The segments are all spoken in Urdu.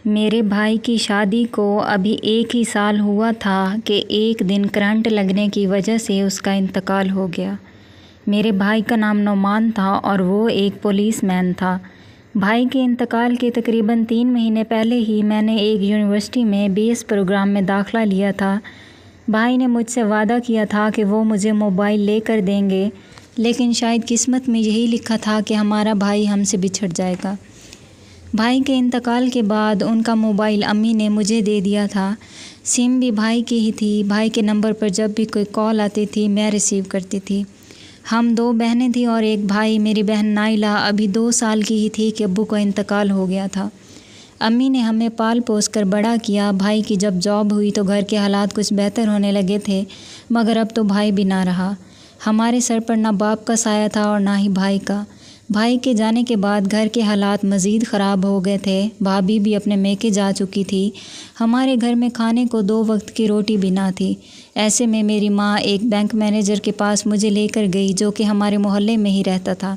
میرے بھائی کی شادی کو ابھی 1 ہی سال ہوا تھا کہ ایک دن کرنٹ لگنے کی وجہ سے اس کا انتقال ہو گیا۔ میرے بھائی کا نام نعمان تھا اور وہ ایک پولیس مین تھا۔ بھائی کے انتقال کے تقریباً 3 مہینے پہلے ہی میں نے ایک یونیورسٹی میں BS پروگرام میں داخلہ لیا تھا۔ بھائی نے مجھ سے وعدہ کیا تھا کہ وہ مجھے موبائل لے کر دیں گے، لیکن شاید قسمت میں یہی لکھا تھا کہ ہمارا بھائی ہم سے بچھڑ جائے گا۔ بھائی کے انتقال کے بعد ان کا موبائل امی نے مجھے دے دیا تھا۔ سم بھی بھائی کی ہی تھی۔ بھائی کے نمبر پر جب بھی کوئی کال آتی تھی میں ریسیو کرتی تھی۔ ہم 2 بہنیں تھیں اور ایک بھائی۔ میری بہن نائلہ ابھی 2 سال کی ہی تھی کہ ابو کا انتقال ہو گیا تھا۔ امی نے ہمیں پال پوس کر بڑا کیا۔ بھائی کی جب جاب ہوئی تو گھر کے حالات کچھ بہتر ہونے لگے تھے، مگر اب تو بھائی بھی نہ رہا۔ ہمارے سر پر نہ باپ کا سایہ تھا اور نہ ہی بھائی کا۔ بھائی کے جانے کے بعد گھر کے حالات مزید خراب ہو گئے تھے۔ بھابھی بھی اپنے میکے جا چکی تھی۔ ہمارے گھر میں کھانے کو 2 وقت کی روٹی بھی نہ تھی۔ ایسے میں میری ماں ایک بینک مینیجر کے پاس مجھے لے کر گئی جو کہ ہمارے محلے میں ہی رہتا تھا۔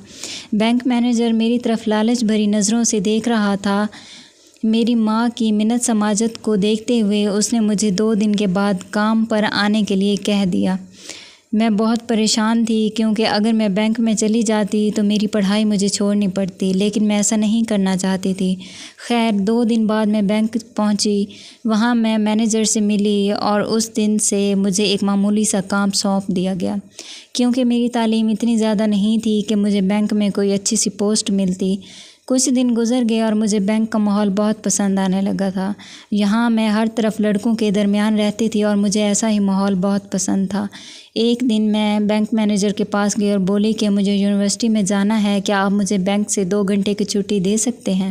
بینک مینیجر میری طرف لالچ بھری نظروں سے دیکھ رہا تھا۔ میری ماں کی منت سماجت کو دیکھتے ہوئے اس نے مجھے 2 دن کے بعد کام پر آنے کے لیے کہہ دیا۔ میں بہت پریشان تھی کیونکہ اگر میں بینک میں چلی جاتی تو میری پڑھائی مجھے چھوڑنی پڑتی، لیکن میں ایسا نہیں کرنا چاہتی تھی۔ خیر 2 دن بعد میں بینک پہنچی۔ وہاں میں مینیجر سے ملی اور اس دن سے مجھے ایک معمولی سا کام سونپ دیا گیا، کیونکہ میری تعلیم اتنی زیادہ نہیں تھی کہ مجھے بینک میں کوئی اچھی سی پوسٹ ملتی۔ کچھ دن گزر گئے اور مجھے بینک کا ماحول بہت پسند آنے لگا تھا۔ یہاں میں ہر طرف لڑکوں کے درمیان رہتی تھی اور مجھے ایسا ہی ماحول بہت پسند تھا۔ ایک دن میں بینک مینیجر کے پاس گئی اور بولی کہ مجھے یونیورسٹی میں جانا ہے، کیا آپ مجھے بینک سے 2 گھنٹے کی چھٹی دے سکتے ہیں؟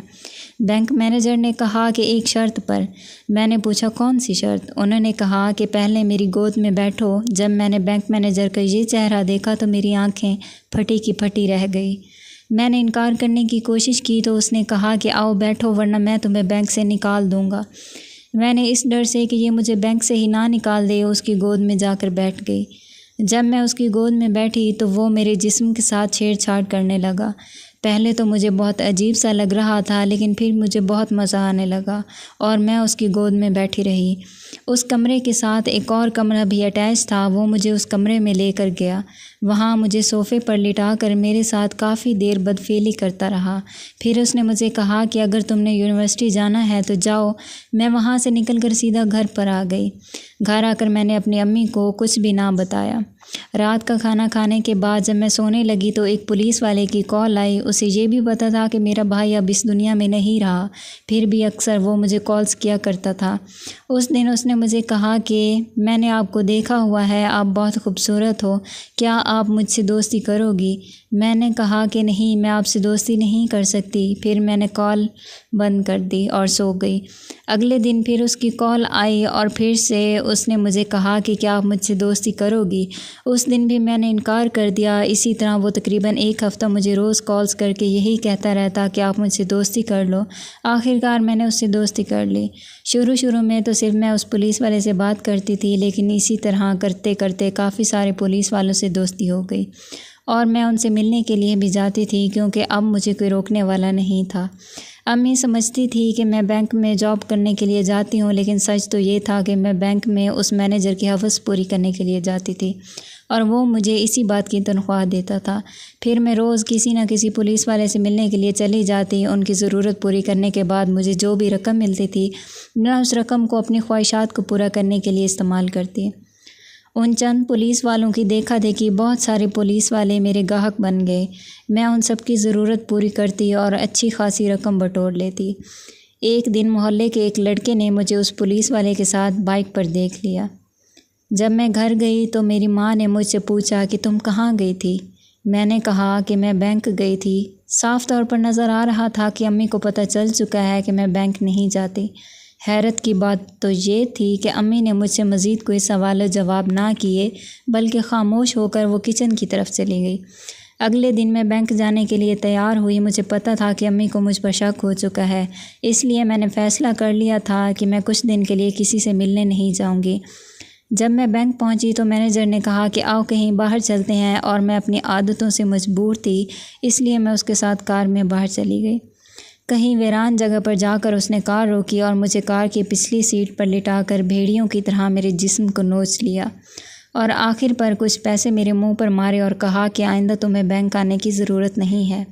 بینک مینیجر نے کہا کہ ایک شرط پر۔ میں نے پوچھا کون سی شرط؟ انہوں نے کہا کہ پہلے میری گود میں بیٹھو۔ جب میں نے بینک مینیجر کا یہ چہرہ دیکھا تو میری آنکھیں پھٹی کی پھٹی رہ گئی۔ میں نے انکار کرنے کی کوشش کی تو اس نے کہا کہ آؤ بیٹھو ورنہ میں تمہیں بینک سے نکال دوں گا۔ میں نے اس ڈر سے کہ یہ مجھے بینک سے ہی نہ نکال دے اس کی گود میں جا کر بیٹھ گئی۔ جب میں اس کی گود میں بیٹھی تو وہ میرے جسم کے ساتھ چھیڑ چھاڑ کرنے لگا۔ پہلے تو مجھے بہت عجیب سا لگ رہا تھا، لیکن پھر مجھے بہت مزہ آنے لگا اور میں اس کی گود میں بیٹھی رہی۔ اس کمرے کے ساتھ ایک اور کمرہ بھی اٹیچ تھا۔ وہ مجھے اس کمرے میں لے کر گیا۔ وہاں مجھے صوفے پر لٹا کر میرے ساتھ کافی دیر بدفعلی کرتا رہا۔ پھر اس نے مجھے کہا کہ اگر تم نے یونیورسٹی جانا ہے تو جاؤ۔ میں وہاں سے نکل کر سیدھا گھر پر آ گئی۔ گھر آ کر میں نے اپنی امی کو کچھ بھی نہ بتایا۔ رات کا کھانا کھانے کے بعد جب میں سونے لگی تو ایک پولیس والے کی کال آئی۔ اسے یہ بھی پتہ تھا کہ میرا بھائی اب اس دنیا میں نہیں رہا، پھر بھی اکثر وہ مجھے کالز کیا کرتا تھا۔ اس دن اس نے مجھے کہا کہ میں نے آپ کو دیکھا ہوا ہے، آپ بہت خوبصورت ہو، کیا آپ مجھ سے دوستی کرو گی؟ میں نے کہا کہ نہیں، میں آپ سے دوستی نہیں کر سکتی۔ پھر میں نے کال بند کر دی اور سو گئی۔ اگلے دن پھر اس کی کال آئی اور پھر سے اس نے مجھے کہا کہ کیا آپ مجھ سے دوستی کرو گی؟ اس دن بھی میں نے انکار کر دیا۔ اسی طرح وہ تقریباً 1 ہفتہ مجھے روز کالز کر کے یہی کہتا رہتا کہ آپ مجھ سے دوستی کر لو۔ آخرکار میں نے اس سے دوستی کر لی۔ شروع میں تو صرف میں اس پولیس والے سے بات کرتی تھی، لیکن اسی طرح کرتے کرتے کافی سارے پولیس والوں سے دوستی ہو گئی اور میں ان سے ملنے کے لیے بھی جاتی تھی کیونکہ اب مجھے کوئی روکنے والا نہیں تھا۔ امی سمجھتی تھی کہ میں بینک میں جاب کرنے کے لیے جاتی ہوں، لیکن سچ تو یہ تھا کہ میں بینک میں اس مینیجر کی ہوس پوری کرنے کے لیے جاتی تھی اور وہ مجھے اسی بات کی تنخواہ دیتا تھا۔ پھر میں روز کسی نہ کسی پولیس والے سے ملنے کے لیے چلی جاتی۔ ان کی ضرورت پوری کرنے کے بعد مجھے جو بھی رقم ملتی تھی میں اس رقم کو اپنی خواہشات کو پورا کرنے کے لیے استعمال کرتی۔ ان چند پولیس والوں کی دیکھا دیکھی بہت سارے پولیس والے میرے گاہک بن گئے۔ میں ان سب کی ضرورت پوری کرتی اور اچھی خاصی رقم بٹور لیتی۔ ایک دن محلے کے ایک لڑکے نے مجھے اس پولیس والے کے ساتھ بائک پر دیکھ لیا۔ جب میں گھر گئی تو میری ماں نے مجھ سے پوچھا کہ تم کہاں گئی تھی؟ میں نے کہا کہ میں بینک گئی تھی۔ صاف طور پر نظر آ رہا تھا کہ امی کو پتہ چل چکا ہے کہ میں بینک نہیں جاتی۔ حیرت کی بات تو یہ تھی کہ امی نے مجھ سے مزید کوئی سوال و جواب نہ کیے، بلکہ خاموش ہو کر وہ کچن کی طرف چلی گئی۔ اگلے دن میں بینک جانے کے لیے تیار ہوئی۔ مجھے پتہ تھا کہ امی کو مجھ پر شک ہو چکا ہے، اس لیے میں نے فیصلہ کر لیا تھا کہ میں کچھ دن کے لیے کسی سے ملنے نہیں جاؤں گی۔ جب میں بینک پہنچی تو مینیجر نے کہا کہ آؤ کہیں باہر چلتے ہیں، اور میں اپنی عادتوں سے مجبور تھی، اس لیے میں اس کے ساتھ کار میں باہر چلی گئی۔ کہیں ویران جگہ پر جا کر اس نے کار روکی اور مجھے کار کی پچھلی سیٹ پر لٹا کر بھیڑیوں کی طرح میرے جسم کو نوچ لیا اور آخر پر کچھ پیسے میرے منہ پر مارے اور کہا کہ آئندہ تمہیں بینک آنے کی ضرورت نہیں ہے،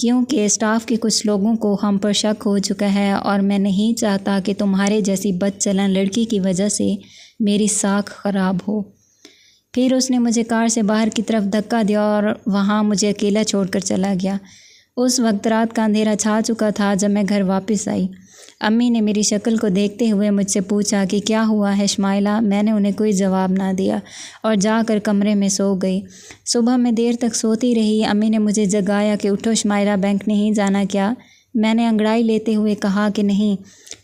کیونکہ اسٹاف کے کچھ لوگوں کو ہم پر شک ہو چکا ہے اور میں نہیں چاہتا کہ تمہارے جیسی بد چلن لڑکی کی وجہ سے میری ساکھ خراب ہو۔ پھر اس نے مجھے کار سے باہر کی طرف دھکا دیا اور وہاں مجھے اکیلا چھوڑ کر چلا گیا۔ اس وقت رات کا اندھیرا چھا چکا تھا جب میں گھر واپس آئی۔ امی نے میری شکل کو دیکھتے ہوئے مجھ سے پوچھا کہ کیا ہوا ہے شمائلہ؟ میں نے انہیں کوئی جواب نہ دیا اور جا کر کمرے میں سو گئی۔ صبح میں دیر تک سوتی رہی۔ امی نے مجھے جگایا کہ اٹھو شمائلہ، بینک نہیں جانا کیا؟ میں نے انگڑائی لیتے ہوئے کہا کہ نہیں۔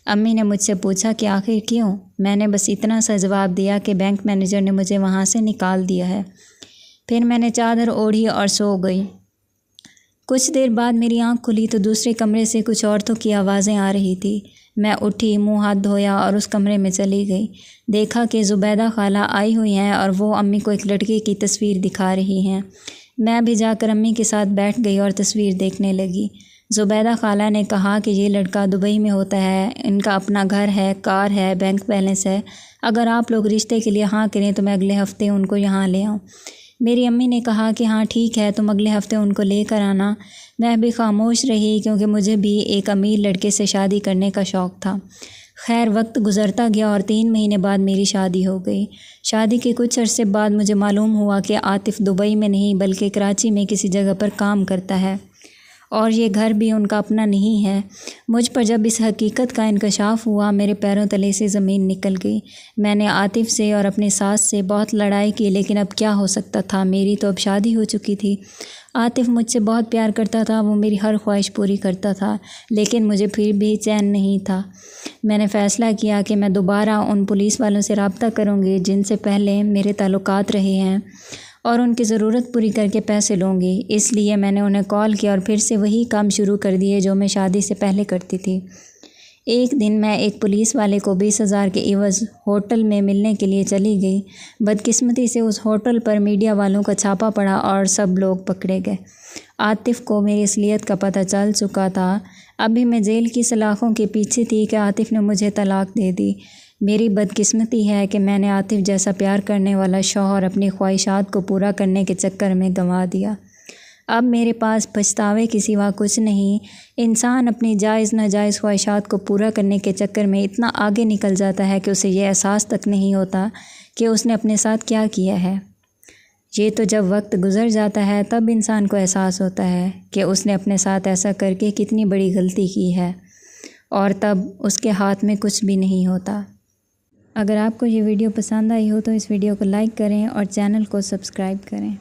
امی نے مجھ سے پوچھا کہ آخر کیوں؟ میں نے بس اتنا سا جواب دیا کہ بینک مینیجر نے مجھے وہاں سے نکال دیا ہے۔ پھر میں نے چادر اوڑھی اور سو گئی۔ کچھ دیر بعد میری آنکھ کھلی تو دوسرے کمرے سے کچھ عورتوں کی آوازیں آ رہی تھی۔ میں اٹھی، منہ ہاتھ دھویا اور اس کمرے میں چلی گئی۔ دیکھا کہ زبیدہ خالہ آئی ہوئی ہیں اور وہ امی کو ایک لڑکے کی تصویر دکھا رہی ہیں۔ میں بھی جا کر امی کے ساتھ بیٹھ گئی اور تصویر دیکھنے لگی۔ زبیدہ خالہ نے کہا کہ یہ لڑکا دبئی میں ہوتا ہے، ان کا اپنا گھر ہے، کار ہے، بینک بیلنس ہے۔ اگر آپ لوگ رشتے کے لیے ہاں کریں تو میں اگلے ہفتے ان کو یہاں لے آؤں۔ میری امی نے کہا کہ ہاں ٹھیک ہے، تم اگلے ہفتے ان کو لے کر آنا۔ میں بھی خاموش رہی کیونکہ مجھے بھی ایک امیر لڑکے سے شادی کرنے کا شوق تھا۔ خیر وقت گزرتا گیا اور 3 مہینے بعد میری شادی ہو گئی۔ شادی کے کچھ عرصے بعد مجھے معلوم ہوا کہ عاطف دبئی میں نہیں بلکہ کراچی میں کسی جگہ پر کام کرتا ہے اور یہ گھر بھی ان کا اپنا نہیں ہے۔ مجھ پر جب اس حقیقت کا انکشاف ہوا میرے پیروں تلے سے زمین نکل گئی۔ میں نے عاطف سے اور اپنی ساس سے بہت لڑائی کی، لیکن اب کیا ہو سکتا تھا، میری تو اب شادی ہو چکی تھی۔ عاطف مجھ سے بہت پیار کرتا تھا، وہ میری ہر خواہش پوری کرتا تھا، لیکن مجھے پھر بھی چین نہیں تھا۔ میں نے فیصلہ کیا کہ میں دوبارہ ان پولیس والوں سے رابطہ کروں گی جن سے پہلے میرے تعلقات رہے ہیں اور ان کی ضرورت پوری کر کے پیسے لوں گی۔ اس لیے میں نے انہیں کال کیا اور پھر سے وہی کام شروع کر دیے جو میں شادی سے پہلے کرتی تھی۔ ایک دن میں ایک پولیس والے کو 20,000 کے عوض ہوٹل میں ملنے کے لیے چلی گئی۔ بدقسمتی سے اس ہوٹل پر میڈیا والوں کا چھاپا پڑا اور سب لوگ پکڑے گئے۔ عاطف کو میری اصلیت کا پتہ چل چکا تھا۔ ابھی میں جیل کی سلاخوں کے پیچھے تھی کہ عاطف نے مجھے طلاق دے دی۔ میری بدقسمتی ہے کہ میں نے عاطف جیسا پیار کرنے والا شوہر اپنی خواہشات کو پورا کرنے کے چکر میں گنوا دیا۔ اب میرے پاس پچھتاوے کے سوا کچھ نہیں۔ انسان اپنی جائز ناجائز خواہشات کو پورا کرنے کے چکر میں اتنا آگے نکل جاتا ہے کہ اسے یہ احساس تک نہیں ہوتا کہ اس نے اپنے ساتھ کیا کیا ہے۔ یہ تو جب وقت گزر جاتا ہے تب انسان کو احساس ہوتا ہے کہ اس نے اپنے ساتھ ایسا کر کے کتنی بڑی غلطی کی ہے، اور تب اس کے ہاتھ میں کچھ بھی نہیں ہوتا۔ اگر آپ کو یہ ویڈیو پسند آئی ہو تو اس ویڈیو کو لائک کریں اور چینل کو سبسکرائب کریں۔